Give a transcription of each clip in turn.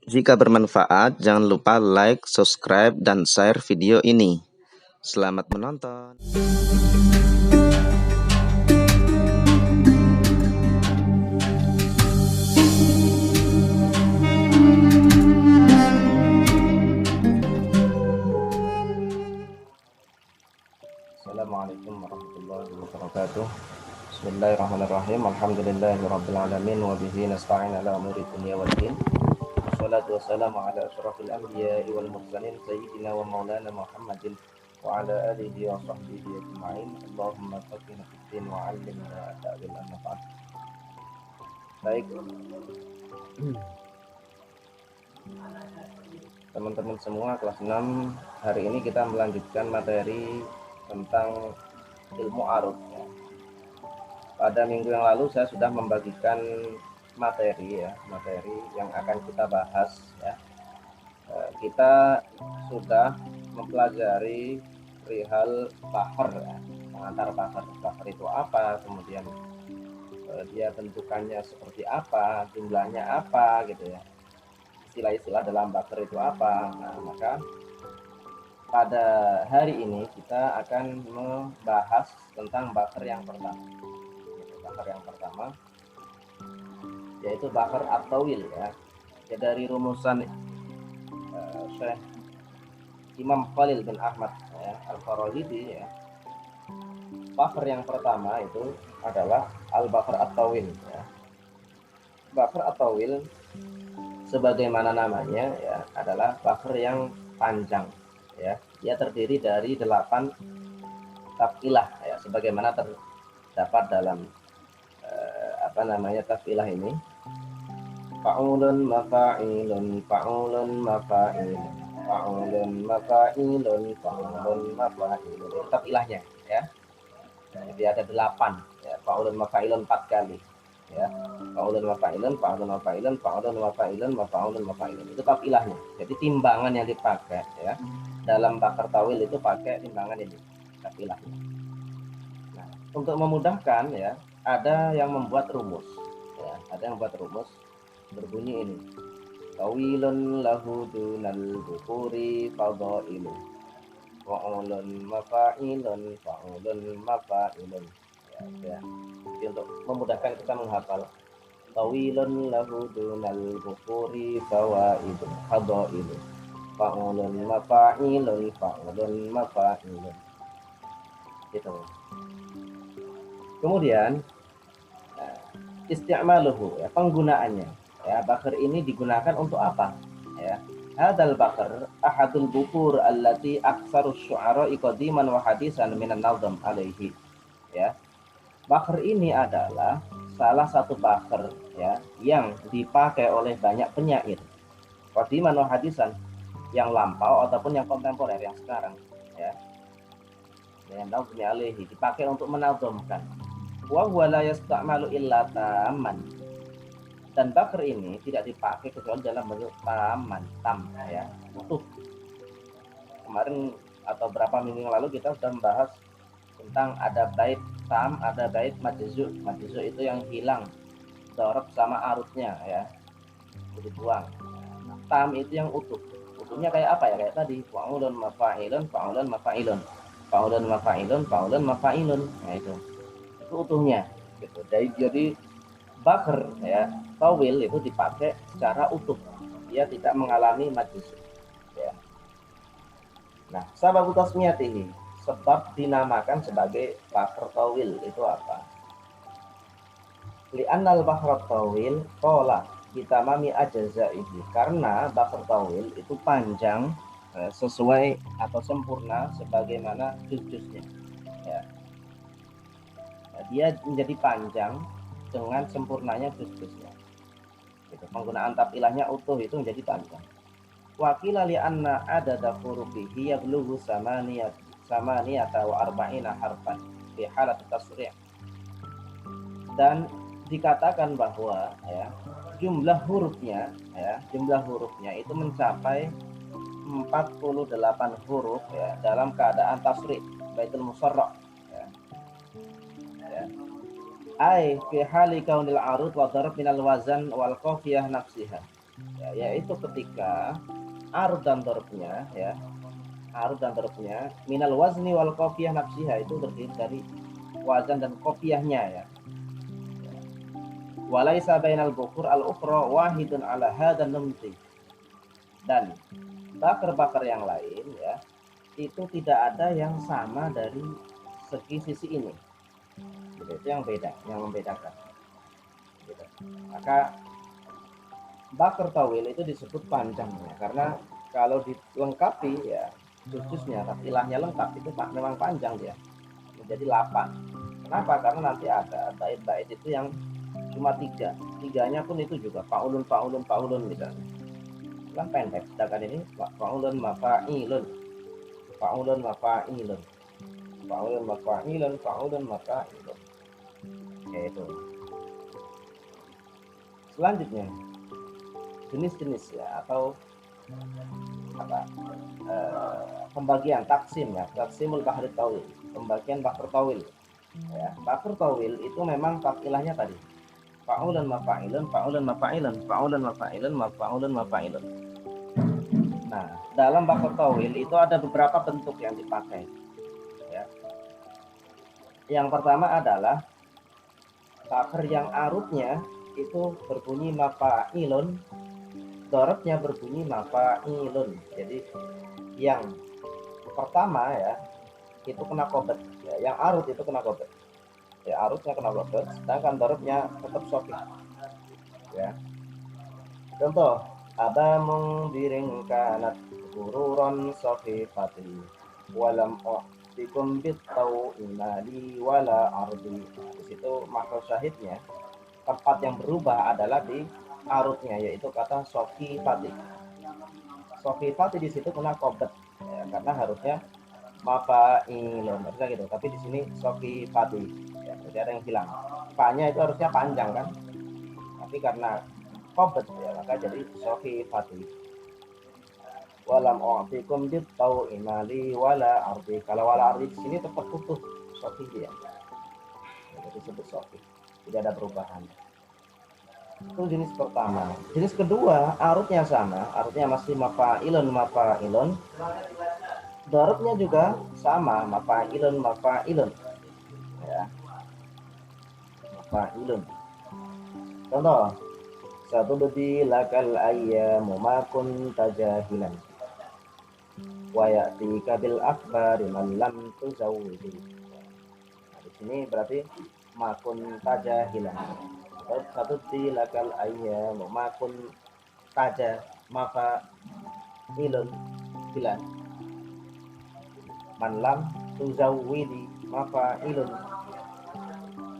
Jika bermanfaat, jangan lupa like, subscribe, dan share video ini. Selamat menonton. Assalamualaikum warahmatullahi wabarakatuh. Bismillahirrahmanirrahim. Alhamdulillahirabbil alamin wa bihi nasta'in ala umuri dunya waddin. Wassalatu wassalamu ala asyrafil anbiya'i wal mursalin sayyidina wa maulana Muhammadin wa ala alihi wa sahbihi ajma'in. Allahumma faqihna fid din wa 'allimna ta'wil an-nafaat. Baik, teman-teman semua kelas 6, hari ini kita melanjutkan materi tentang ilmu arus. Pada minggu yang lalu saya sudah membagikan materi yang akan kita bahas ya. Kita sudah mempelajari perihal bahar ya, mengantar bahar. Bahar itu apa, kemudian dia bentukannya seperti apa, jumlahnya apa gitu ya. Istilah-istilah dalam bahar itu apa. Nah, maka pada hari ini kita akan membahas tentang bahar yang pertama. Bahar yang pertama yaitu bahar at-tawil ya. Ya, dari rumusan Syekh Imam Khalil bin Ahmad ya, Al-Farahidi ya. Bahar yang pertama itu adalah al-bahar at-tawil ya. Bahar at-tawil sebagaimana namanya ya adalah bahar yang panjang ya. Dia terdiri dari 8 tafilah ya, sebagaimana terdapat dalam tafilah ini. Fa'ulun mafa'ilun fa'ulun mafa'ilun fa'ulun mafa'ilun fa'ulun mafa'ilun. Itu tafilahnya ya. Jadi ada 8 ya. Fa'ulun mafa'ilun 4 kali ya. Fa'ulun mafa'ilun fa'ulun mafa'ilun fa'ulun mafa'ilun mafa'ulun mafa'ilun. Itu tafilahnya. Jadi timbangan yang dipakai ya. Dalam bakar tawil itu pakai timbangan ini, tafilahnya. Nah, untuk memudahkan ya, ada yang membuat rumus ya, berbunyi ini: tawilun lahu dunal bukuri fadhailun fa'ulun mafa'ilun fa'ulun mafa'ilun ya. Jadi untuk memudahkan kita menghafal, tawilun lahu dunal bukuri fawaidun fadhailun fa'ulun mafa'ilun fa'ulun mafa'ilun gitu. Kemudian isti'maluhu ya, penggunaannya ya. Bakar ini digunakan untuk apa ya? Hadal bakar ahadul bukur allati aktsarus syu'ara'i qadiman wa hadisan minan nazam alaihi ya. Bakar ini adalah salah satu bakar ya yang dipakai oleh banyak penyair qadiman wa hadisan, yang lampau ataupun yang kontemporer, yang sekarang ya. Dengan nazam alaihi dipakai untuk menazamkan. Wa huwa la yasta'malu illa taman, dan bakar ini tidak dipakai kecuali dalam bentuk taman, tam ya, utuh. Kemarin atau berapa minggu yang lalu kita sudah membahas tentang ada bait tam, ada bait majzu. Majzu itu yang hilang dorob sama arusnya ya, dibuang. Nah, tam itu yang utuh. Utuhnya kayak apa ya? Kayak tadi, fa'ulun mafa'ilun fa'ulun mafa'ilun fa'ulun mafa'ilun fa'ulun mafa'ilun. Nah, itu utuhnya gitu. Jadi bakar ya tawil itu dipakai secara utuh, dia tidak mengalami majlis ya. Nah, sababu tasmiyatihi, sebab dinamakan sebagai bakar tawil itu apa? Li'annal bakar tawil tola bitamami ajzaihi, karena bakar tawil itu panjang sesuai atau sempurna sebagaimana juz-juznya ya. Dia menjadi panjang dengan sempurnanya juz-juznya. Gitu. Penggunaan tafilahnya utuh itu menjadi panjang. Wakila li anna adada hurufihi yablughu samaniyata wa arba'ina harfan fi halat tasri'. Dan dikatakan bahwa ya, jumlah hurufnya itu mencapai 48 huruf ya, dalam keadaan tasri', baitul musarra' ya. Ai fi hali kaunil arud wa darab minal wazan wal qafiyah nafsiha. ya, yaitu ketika arud dan dorobnya ya, arud dan dorobnya minal wazni wal qafiyah nafsiha, itu terdiri dari wazan dan qafiyahnya ya. Walaisa bainal bukur al ukhra wahidun ala hadan numti, dan bakar-bakar yang lain ya itu tidak ada yang sama dari segi sisi ini gitu. Itu yang beda, yang membedakan gitu. Maka bakar tawil itu disebut panjangnya karena kalau dilengkapi ya juznya, ilahnya lengkap itu memang panjang dia menjadi 8. Kenapa? Karena nanti ada bait-bait itu yang cuma 3, tiganya pun itu juga faulun faulun faulun misalnya, kan pendek. Sedangkan ini faulun mafa'ilun, faulun mafa'ilun, faulun mafa'ilun, faulun mafa'ilun, yaitu. Selanjutnya jenis-jenis ya atau apa pembagian taksim ya, taksimul bahri tawil, pembagian bakar tawil ya. Bakar tawil itu memang ilahnya tadi fa'ulan mafa'ilun, fa'ulan mafa'ilun, fa'ulan mafa'ilun, fa'ulan mafa'ilun. Nah, dalam bakar tawil itu ada beberapa bentuk yang dipakai ya. Yang pertama adalah bakar yang arutnya itu berbunyi mafa'ilun, dorobnya berbunyi mafa'ilun. Jadi yang pertama ya itu kena qobet ya, yang arut itu kena qobet ya, arutnya kena qobet, sedangkan dorobnya tetap sofik ya. Contoh, ada mungdiring kanat gururon sofifati walam bikum bitau inali wala ardi. Nah, di situ makro syahidnya tempat yang berubah adalah di arutnya, yaitu kata sofifati. Sofifati di situ kena qobet ya, karena harusnya mafa'ilun harusnya gitu, tapi di sini sofifati ya, jadi ada yang hilang. Fa-nya itu harusnya panjang kan, tapi karena qobet ya maka jadi sofifati. Walam u'tikum bitau imali wala ardi. Kalau wala ardi di sini tetap utuh sofi ya, jadi disebut sofi, tidak ada perubahan. Itu jenis pertama. Jenis kedua arutnya sama, arutnya masih mafa'ilun mafa'ilun, dorobnya juga sama mafa'ilun mafa'ilun ya, mafa'ilun. Contoh, satu beti lakal ayyamu ma kunta jahilan wa ya'tika bil akhbari man lam tuzawwidi. Nah, di sini berarti ma kunta jahilan. Satu beti lakal ayyamu ma kunta mafa'ilun bilan, man lam tuzawwidi mafa'ilun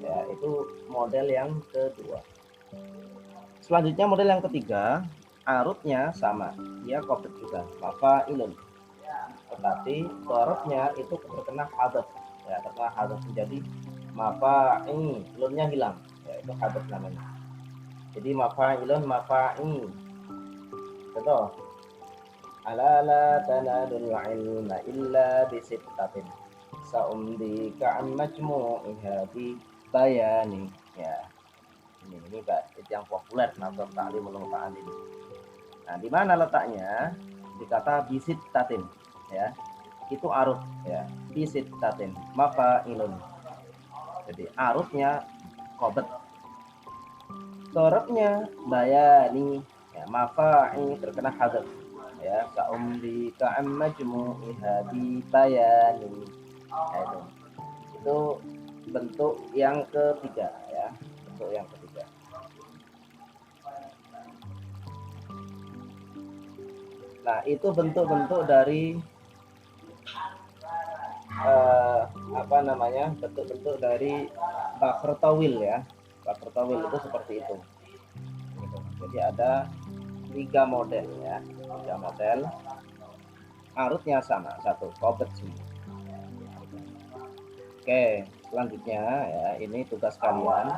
ya. Itu model yang kedua. Selanjutnya model yang ketiga, arutnya sama, dia qobet juga mafa'ilun, tetapi dorobnya itu terkena hadat ya, terkena hadat menjadi mafa'ilunnya hilang ya, itu hadat namanya. Jadi mafa'ilun mafa'i. Contoh, ala la tanadul ilma illa bisittatin sa'umdi ka'am majmu'iha bi bayani ya. Ini itu yang populer nazar ta'lim ulum ta'lim. Nah, di mana letaknya? Di kata bisit tatin ya. Itu arut ya. Bisit tatin mafa'ilun. Jadi arutnya qobet. Dorobnya bayani ya, mafa'i terkena hadat ya. Sa'umdi ka'am majmu'iha bi bayani. Ya, itu bentuk yang ketiga ya. Bentuk yang ketiga. Nah, itu bentuk-bentuk dari bentuk-bentuk dari bakar tawil ya. Bakar tawil itu seperti itu. Jadi ada 3 model ya, 3 model. Arutnya sama, satu qobet semua. Oke, selanjutnya ya, ini tugas kalian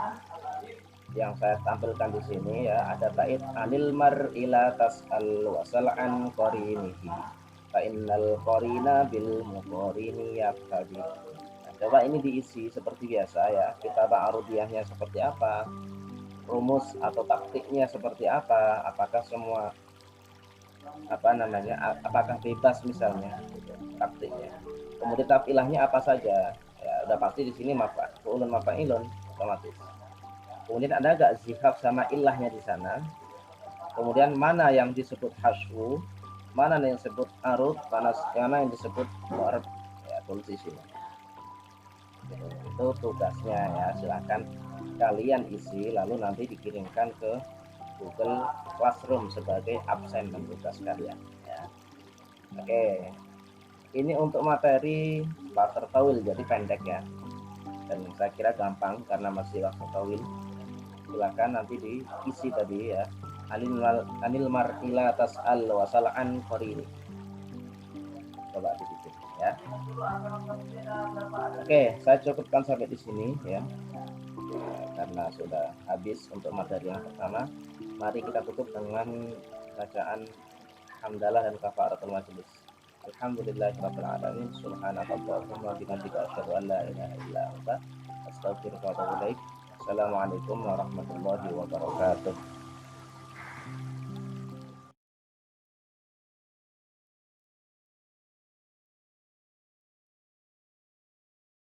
yang saya tampilkan di sini ya. Ada bait anil mar'ila tas'al wasal an qarinihi fa innal qarina bil muqarini yaqtadi. Nah, coba ini diisi seperti biasa ya, kita arudiyahnya seperti apa, rumus atau taktiknya seperti apa, apakah semua apakah bebas misalnya gitu, taktiknya. Kemudian tafilahnya apa saja, ya udah pasti di sini ulun mafailun otomatis. Kemudian ada nggak zihab sama ilahnya di sana. Kemudian mana yang disebut haswu, mana yang disebut arut, mana yang disebut mu'arab, ya tulis di sini. Itu tugasnya ya, silahkan kalian isi lalu nanti dikirimkan ke Google Classroom sebagai absen dan tugas kalian ya. Oke, ini untuk materi Pasar Tawil, jadi pendek ya, dan saya kira gampang karena masih waktu tawil. Silakan nanti diisi tadi ya, anil mar'ila tas'al wasal'an qarini, coba dibikin ya. Oke, saya cukupkan sampai di sini ya, karena sudah habis untuk materi yang pertama. Mari kita tutup dengan bacaan hamdalah dan kafaratul majelis. Alhamdulillahirabbil alamin, subhanakallahumma wa bihamdika asyhadu an la ilaha illa anta astaghfiruka wa atubu ilaik. Assalamualaikum warahmatullahi wabarakatuh.